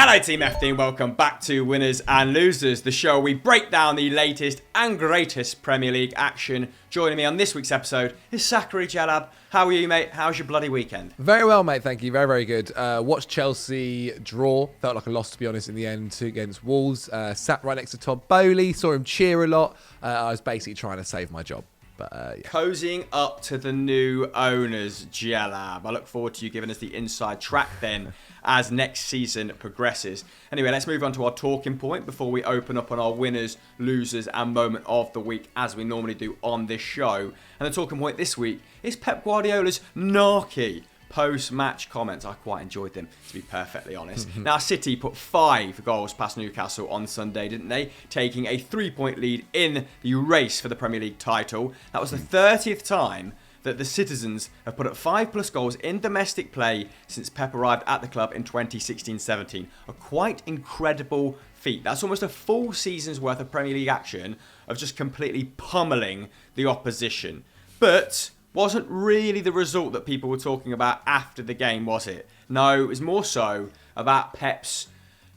Hello Team FD and welcome back to Winners and Losers, the show where we break down the latest and greatest Premier League action. Joining me on this week's episode is Zachary Jalab. How are you, mate? How's your bloody weekend? Very well, mate, thank you. Very, very good. Watched Chelsea draw. Felt like a loss, to be honest, in the end against Wolves. Sat right next to Todd Bowley. Saw him cheer a lot. I was basically trying to save my job. But, yeah. Cozying up to the new owners, Jalab. I look forward to you giving us the inside track then as next season progresses. Anyway, let's move on to our talking point before we open up on our winners, losers and moment of the week as we normally do on this show. And the talking point this week is Pep Guardiola's narky post-match comments. I quite enjoyed them, to be perfectly honest. Now, City put 5 goals past Newcastle on Sunday, didn't they? Taking a 3-point lead in the race for the Premier League title. That was the 30th time that the citizens have put up 5+ goals in domestic play since Pep arrived at the club in 2016-17. A quite incredible feat. That's almost a full season's worth of Premier League action of just completely pummeling the opposition. But wasn't really the result that people were talking about after the game, was it? No, it was more so about Pep's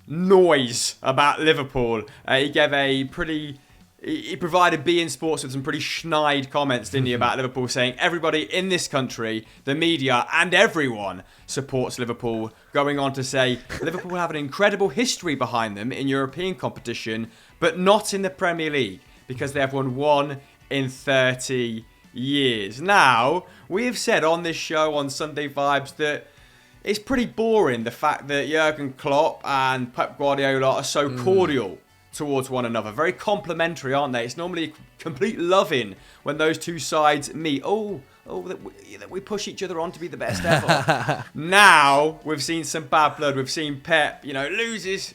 noise about Liverpool. He provided beIN Sports with some pretty schneid comments, didn't he, about Liverpool, saying everybody in this country, the media and everyone supports Liverpool, going on to say Liverpool have an incredible history behind them in European competition, but not in the Premier League, because they have won 1 in 30 years. Now, we have said on this show on Sunday Vibes that it's pretty boring, the fact that Jurgen Klopp and Pep Guardiola are so cordial towards one another. Very complimentary, aren't they? It's normally complete loving when those two sides meet. That we push each other on to be the best ever. Now, we've seen some bad blood. We've seen Pep, lose his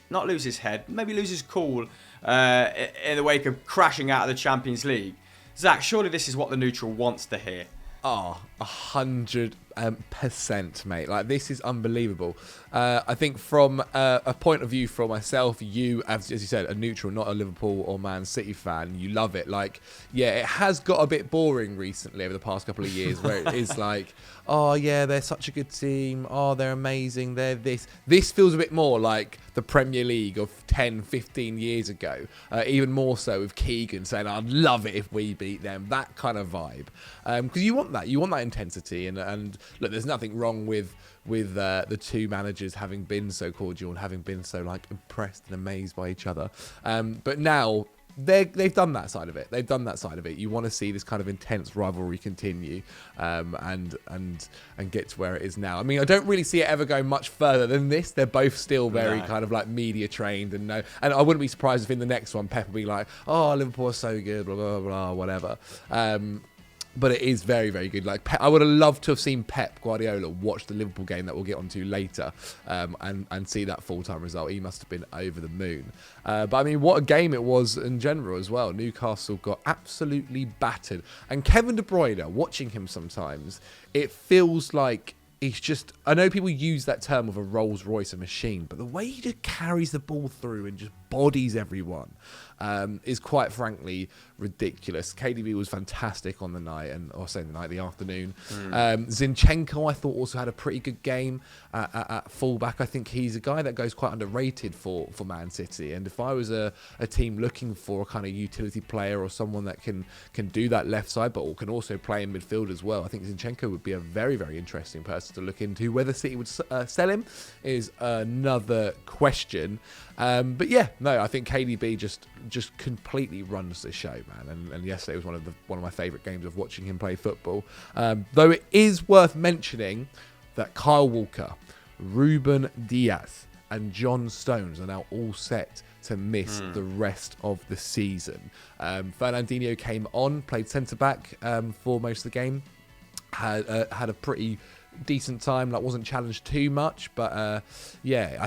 head, maybe lose his cool in the wake of crashing out of the Champions League. Zach, surely this is what the neutral wants to hear. 100%, mate. Like, this is unbelievable. I think from a point of view for myself, you, as you said, a neutral, not a Liverpool or Man City fan, you love it. Like, yeah, it has got a bit boring recently over the past couple of years where it is like, oh, yeah, they're such a good team. Oh, they're amazing. They're this. This feels a bit more like the Premier League of 10, 15 years ago. Even more so with Keegan saying, I'd love it if we beat them. That kind of vibe. Because you want that. You want that intensity. And look, there's nothing wrong with the two managers having been so cordial and having been so impressed and amazed by each other. But now they've done that side of it. They've done that side of it. You want to see this kind of intense rivalry continue and get to where it is now. I mean, I don't really see it ever going much further than this. They're both still very kind of media trained and I wouldn't be surprised if in the next one Pep will be like, oh, Liverpool are so good, blah blah blah, whatever. But it is very, very good. I would have loved to have seen Pep Guardiola watch the Liverpool game that we'll get onto later and see that full-time result. He must have been over the moon. But, I mean, what a game it was in general as well. Newcastle got absolutely battered. And Kevin De Bruyne, watching him sometimes, it feels like he's just... I know people use that term of a Rolls Royce, a machine, but the way he just carries the ball through and just bodies everyone is quite frankly ridiculous. KDB was fantastic on the night, the afternoon. Zinchenko, I thought, also had a pretty good game at fullback. I think he's a guy that goes quite underrated for Man City. And if I was a team looking for a kind of utility player or someone that can do that left side, but can also play in midfield as well, I think Zinchenko would be a very, very interesting person to look into. Whether City would sell him is another question. But yeah, no, I think KDB just completely runs the show, man. And yesterday was one of my favourite games of watching him play football. Though it is worth mentioning that Kyle Walker, Ruben Diaz, and John Stones are now all set to miss the rest of the season. Fernandinho came on, played centre back for most of the game, had a pretty decent time, wasn't challenged too much, but I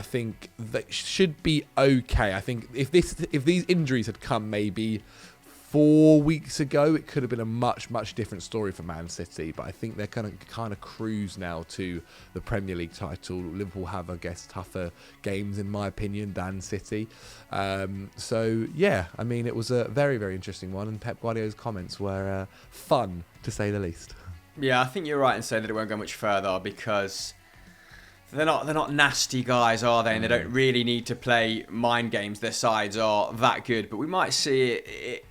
think that should be okay. I think if these injuries had come maybe 4 weeks ago, it could have been a much, much different story for Man City, but I think they're going to kind of cruise now to the Premier League title. Liverpool have, I guess, tougher games in my opinion than City. So yeah, I mean, it was a very, very interesting one, and Pep Guardiola's comments were fun to say the least. Yeah, I think you're right in saying that it won't go much further because They're not nasty guys, are they? And they don't really need to play mind games. Their sides are that good. But we might see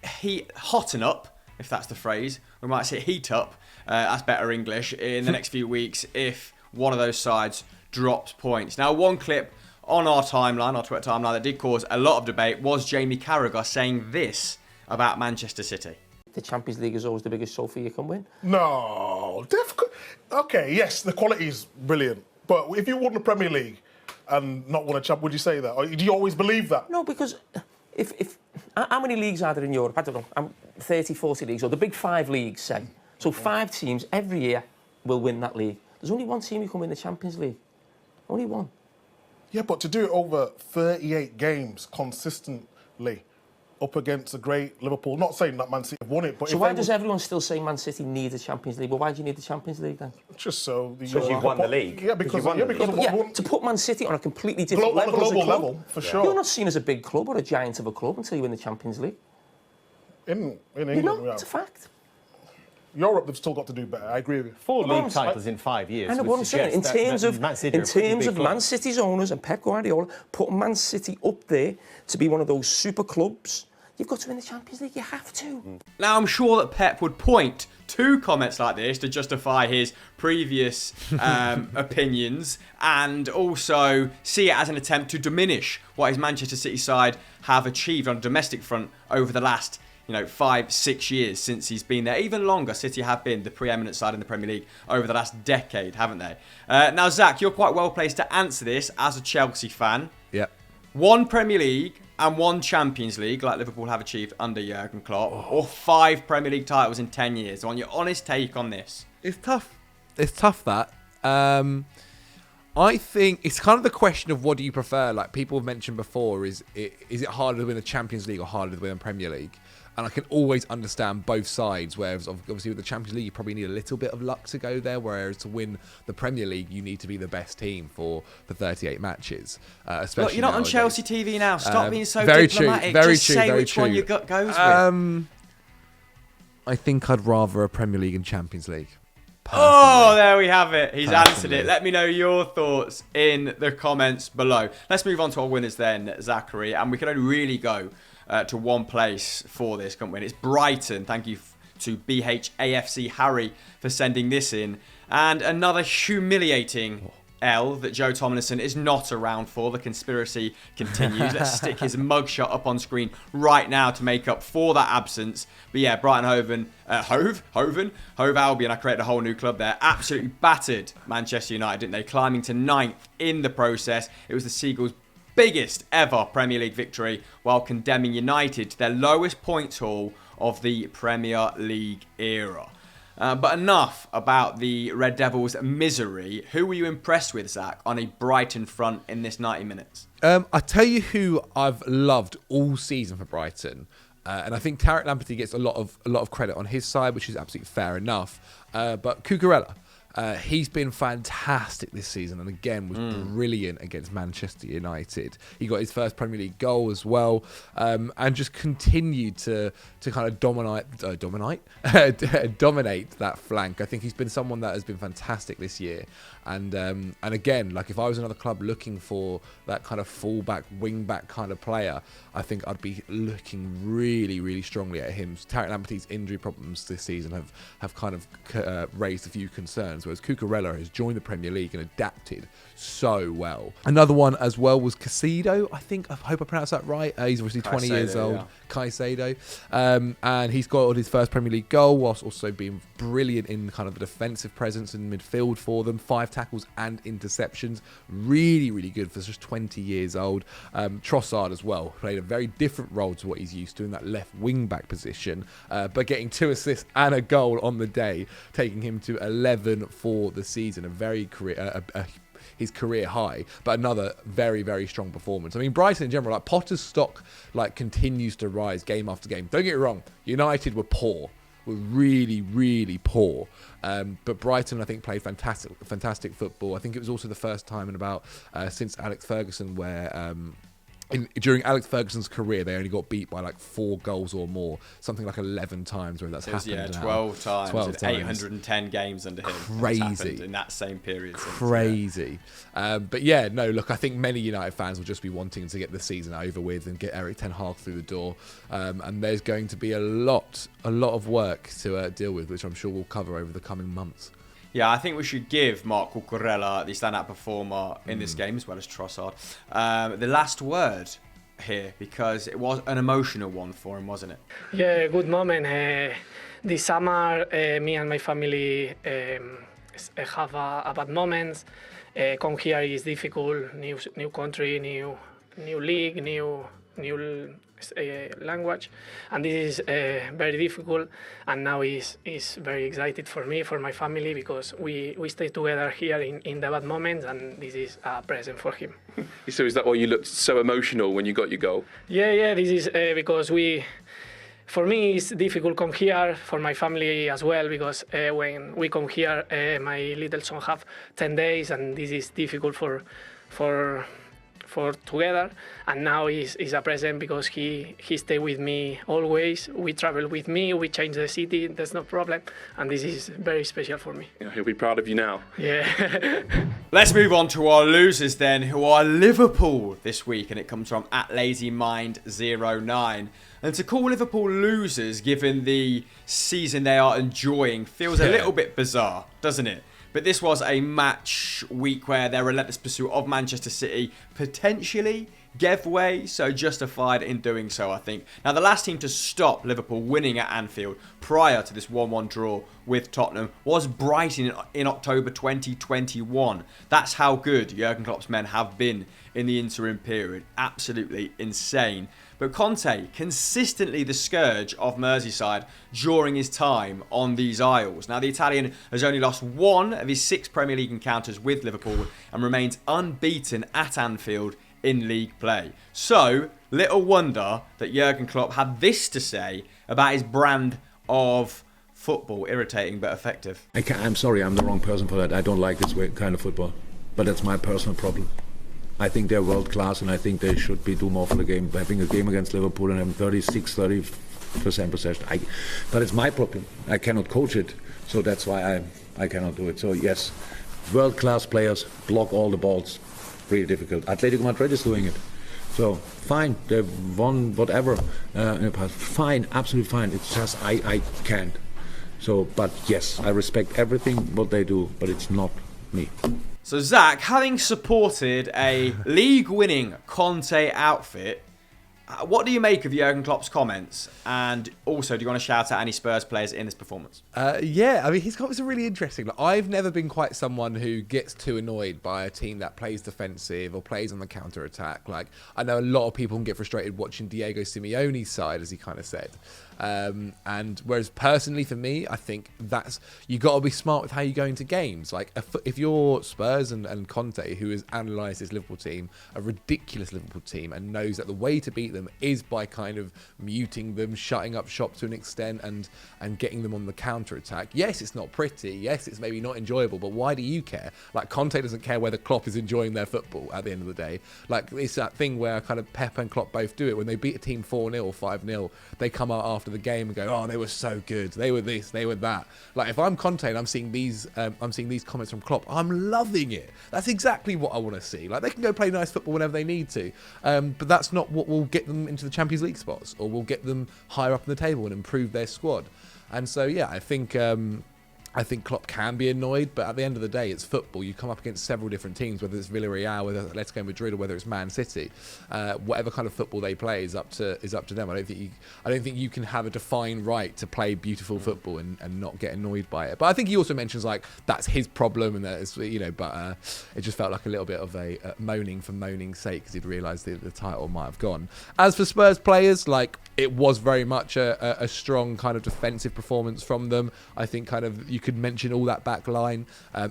it hotten up, if that's the phrase. We might see it heat up. That's better English in the next few weeks if one of those sides drops points. Now, one clip on our timeline, our Twitter timeline, that did cause a lot of debate was Jamie Carragher saying this about Manchester City. The Champions League is always the biggest trophy you can win. No, difficult. Okay, yes, the quality is brilliant. But if you won the Premier League and not won a champ, would you say that? Or do you always believe that? No, because if how many leagues are there in Europe? I don't know, 30, 40 leagues, or the big 5 leagues, say. So 5 teams every year will win that league. There's only one team who can win the Champions League. Only one. Yeah, but to do it over 38 games consistently up against a great Liverpool, not saying that Man City have won it, but... So why does everyone still say Man City needs a Champions League? Well, why do you need the Champions League then? Just so... Because you've won the league. Yeah, because to put Man City on a completely different level on a global as a club, level, for sure. You're not seen as a big club or a giant of a club until you win the Champions League. In England, it's a fact. Europe, they've still got to do better. I agree with you. 4 league titles in 5 years. I know what I'm saying. In terms of Man City City's owners and Pep Guardiola putting Man City up there to be one of those super clubs, you've got to win the Champions League. You have to. Now, I'm sure that Pep would point to comments like this to justify his previous opinions and also see it as an attempt to diminish what his Manchester City side have achieved on a domestic front over the last 5-6 years since he's been there. Even longer, City have been the preeminent side in the Premier League over the last decade, haven't they? Now, Zach, you're quite well placed to answer this as a Chelsea fan. Yep. 1 Premier League and 1 Champions League, like Liverpool have achieved under Jurgen Klopp, or 5 Premier League titles in 10 years. I want your honest take on this. It's tough. It's tough, that. I think it's kind of the question of what do you prefer? Like people have mentioned before, is it harder to win a Champions League or harder to win a Premier League? And I can always understand both sides, whereas obviously with the Champions League, you probably need a little bit of luck to go there, whereas to win the Premier League, you need to be the best team for 38 matches. Especially Look, you're not nowadays. on Chelsea TV now. Stop being so very diplomatic. True, very Just true, say very which true. one your gut goes with. I think I'd rather a Premier League and Champions League. Oh, Personally. there we have it. He's answered Personally. it. Let me know your thoughts in the comments below. Let's move on to our winners then, Zachary. And we can only really go to one place for this, can't we? And it's Brighton. Thank you to BHAFC Harry for sending this in. And another humiliating L that Joe Tomlinson is not around for. The conspiracy continues. Let's stick his mugshot up on screen right now to make up for that absence. But yeah, Brighton Hove Albion, I created a whole new club there. Absolutely battered Manchester United, didn't they? Climbing to 9th in the process. It was the Seagulls' biggest ever Premier League victory, while condemning United to their lowest points haul of the Premier League era. But enough about the Red Devils' misery. Who were you impressed with, Zach, on a Brighton front in this 90 minutes? I tell you who I've loved all season for Brighton, and I think Tarek Lamptey gets a lot of credit on his side, which is absolutely fair enough. But Cucurella, he's been fantastic this season, and again was brilliant against Manchester United. He got his first Premier League goal as well, and just continued to kind of dominate that flank. I think he's been someone that has been fantastic this year, and again, like if I was another club looking for that kind of fullback, wingback kind of player, I think I'd be looking really, really strongly at him. Tarek Lamptey's injury problems this season have kind of raised a few concerns, whereas Cucurella has joined the Premier League and adapted so well. Another one as well was Caicedo, I think. I hope I pronounced that right. He's obviously 20 years old. Yeah. Caicedo. And he's got his first Premier League goal, whilst also being brilliant in kind of the defensive presence in midfield for them. 5 tackles and interceptions. Really, really good for just 20 years old. Trossard as well played a very different role to what he's used to in that left wing-back position, but getting 2 assists and a goal on the day, taking him to 11 for the season. A very his career high, but another very, very strong performance. I mean, Brighton in general, like Potter's stock, like continues to rise game after game. Don't get me wrong, United were poor, were really, really poor. But Brighton, I think, played fantastic football. I think it was also the first time in about since Alex Ferguson where during Alex Ferguson's career, they only got beat by like 4 goals or more, something like 11 times where that's happened. Yeah, now. 12 times. 12 times. 810 games under him. Crazy. In that same period. Crazy. But yeah, no, look, I think many United fans will just be wanting to get the season over with and get Erik ten Hag through the door. And there's going to be a lot of work to deal with, which I'm sure we'll cover over the coming months. Yeah, I think we should give Marc Cucurella, the standout performer in this game, as well as Trossard, the last word here, because it was an emotional one for him, wasn't it? Yeah, good moment. This summer, me and my family have a bad moments. Come here is difficult. New country, new league, new language, and this is very difficult. And now is very excited for me, for my family, because we stay together here in the bad moments, and this is a present for him. So is that why you looked so emotional when you got your goal? Yeah. This is because for me, it's difficult to come here, for my family as well, because when we come here, my little son have 10 days, and this is difficult for together. And now he's a present because he stay with me always. We travel with me, we change the city, there's no problem. And this is very special for me. Yeah, he'll be proud of you now. Yeah. Let's move on to our losers then, who are Liverpool this week, and it comes from @LazyMind09. And to call Liverpool losers, given the season they are enjoying, feels a little bit bizarre, doesn't it? But this was a match week where their relentless pursuit of Manchester City potentially gave way, so justified in doing so, I think. Now, the last team to stop Liverpool winning at Anfield prior to this 1-1 draw with Tottenham was Brighton in October 2021. That's how good Jurgen Klopp's men have been in the interim period. Absolutely insane. But Conte, consistently the scourge of Merseyside during his time on these Isles. Now, the Italian has only lost 1 of his 6 Premier League encounters with Liverpool and remains unbeaten at Anfield in league play. So, little wonder that Jurgen Klopp had this to say about his brand of football. Irritating but effective. I'm sorry, I'm the wrong person for that. I don't like this kind of football. But that's my personal problem. I think they're world class, and I think they should do more for the game. Having a game against Liverpool and having 30% possession. But it's my problem. I cannot coach it, so that's why I cannot do it. So yes, world class players block all the balls. Really difficult. Atletico Madrid is doing it. So fine, they've won whatever in the past. Fine, absolutely fine. It's just I can't. So, but yes, I respect everything what they do, but it's not me. So Zach, having supported a league-winning Conte outfit, what do you make of Jurgen Klopp's comments? And also, do you want to shout out any Spurs players in this performance? Yeah, I mean, his comments are really interesting. Like, I've never been quite someone who gets too annoyed by a team that plays defensive or plays on the counter-attack. Like, I know a lot of people can get frustrated watching Diego Simeone's side, as he kind of said. And whereas personally for me, I think that's, you got to be smart with how you go into games. Like if you're Spurs and Conte, who has analysed his Liverpool team, a ridiculous Liverpool team, and knows that the way to beat them is by kind of muting them, shutting up shop to an extent, and getting them on the counter attack. Yes, it's not pretty. Yes, it's maybe not enjoyable, but why do you care? Like, Conte doesn't care whether Klopp is enjoying their football at the end of the day. Like, it's that thing where kind of Pep and Klopp both do it. When they beat a team 4-0 or 5-0, they come out after the game and go, oh, they were so good, they were this, they were that. Like, if I'm Conte and I'm seeing these comments from Klopp, I'm loving it. That's exactly what I want to see. Like, they can go play nice football whenever they need to, but that's not what will get them into the Champions League spots or will get them higher up in the table and improve their squad. And so yeah, I think Klopp can be annoyed, but at the end of the day, it's football. You come up against several different teams, whether it's Villarreal, whether it's Atletico Madrid, or whether it's Man City. Whatever kind of football they play is up to them. I don't think you can have a defined right to play beautiful football and not get annoyed by it. But I think he also mentions like that's his problem, and that is, but it just felt like a little bit of a moaning for moaning's sake because he'd realised the title might have gone. As for Spurs players, like, it was very much a strong kind of defensive performance from them. I think kind of you could mention all that back line.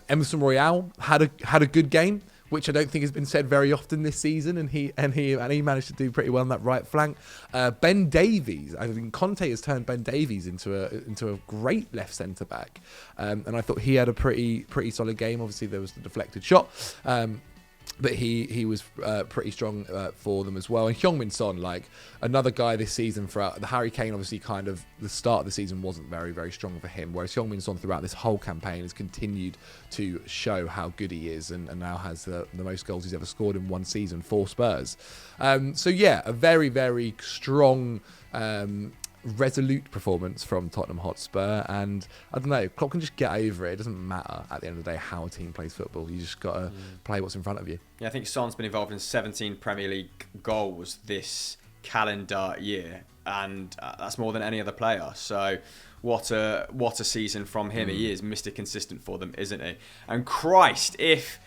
Emerson Royale had a good game, which I don't think has been said very often this season, and he managed to do pretty well on that right flank. Ben Davies, I think Conte has turned Ben Davies into a great left centre back, and I thought he had a pretty solid game. Obviously there was the deflected shot. But he was pretty strong for them as well. And Heung-min Son, like another guy this season throughout the Harry Kane, obviously kind of the start of the season wasn't very, very strong for him. Whereas Heung-min Son throughout this whole campaign has continued to show how good he is and now has the most goals he's ever scored in one season for Spurs. So yeah, a very, very strong resolute performance from Tottenham Hotspur, and I don't know, Klopp can just get over it. It doesn't matter at the end of the day how a team plays football. You just got to play what's in front of you. Yeah, I think Son's been involved in 17 Premier League goals this calendar year, and that's more than any other player. So what a season from him. He is Mr. Consistent for them, isn't he? And Christ, if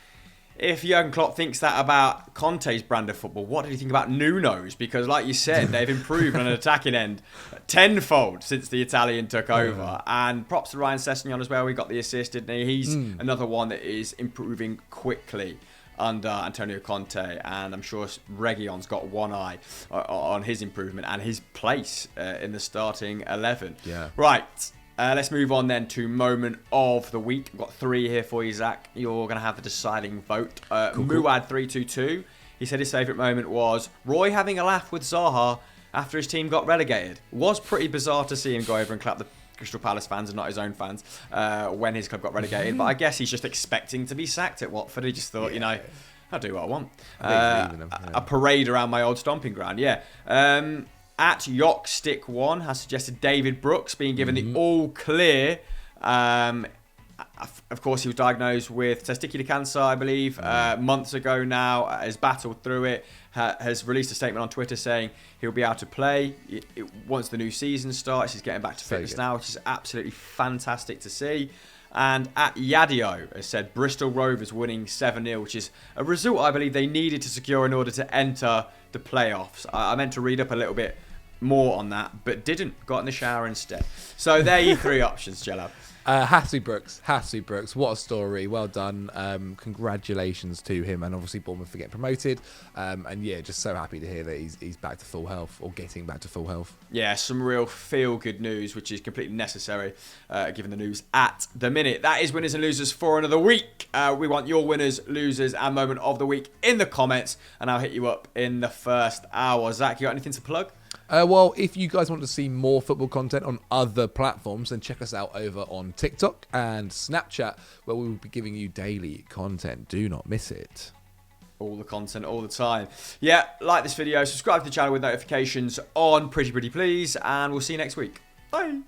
Jurgen Klopp thinks that about Conte's brand of football, what did he think about Nuno's? Because like you said, they've improved on an attacking end tenfold since the Italian took over. And props to Ryan Sessegnon as well. He got the assist, didn't he? He's another one that is improving quickly under Antonio Conte. And I'm sure Reguilon's got one eye on his improvement and his place in the starting 11. Yeah. Right. Let's move on then to moment of the week. We've got 3 here for you, Zach. You're going to have the deciding vote. Muad322. He said his favourite moment was Roy having a laugh with Zaha after his team got relegated. It was pretty bizarre to see him go over and clap the Crystal Palace fans and not his own fans when his club got relegated. But I guess he's just expecting to be sacked at Watford. He just thought, I'll do what I want. A parade around my old stomping ground, yeah. At Yockstick1 has suggested David Brooks being given the all clear. Of course, he was diagnosed with testicular cancer, I believe, months ago now. Has battled through it. Has released a statement on Twitter saying he'll be able to play once the new season starts. He's getting back to fitness now, which is absolutely fantastic to see. And at Yadio has said Bristol Rovers winning 7-0, which is a result I believe they needed to secure in order to enter the playoffs. I meant to read up a little bit more on that, but didn't. Got in the shower instead. So there are your 3 options, Jello. Has to be Brooks. What a story. Well done. Congratulations to him, and obviously Bournemouth for getting promoted. And yeah, just so happy to hear that he's back to full health, or getting back to full health. Yeah, some real feel-good news, which is completely necessary given the news at the minute. That is winners and losers for another week. We want your winners, losers, and moment of the week in the comments, and I'll hit you up in the first hour. Zach, you got anything to plug? Well, if you guys want to see more football content on other platforms, then check us out over on TikTok and Snapchat, where we will be giving you daily content. Do not miss it. All the content, all the time. Yeah, like this video, subscribe to the channel with notifications on, pretty please, and we'll see you next week. Bye.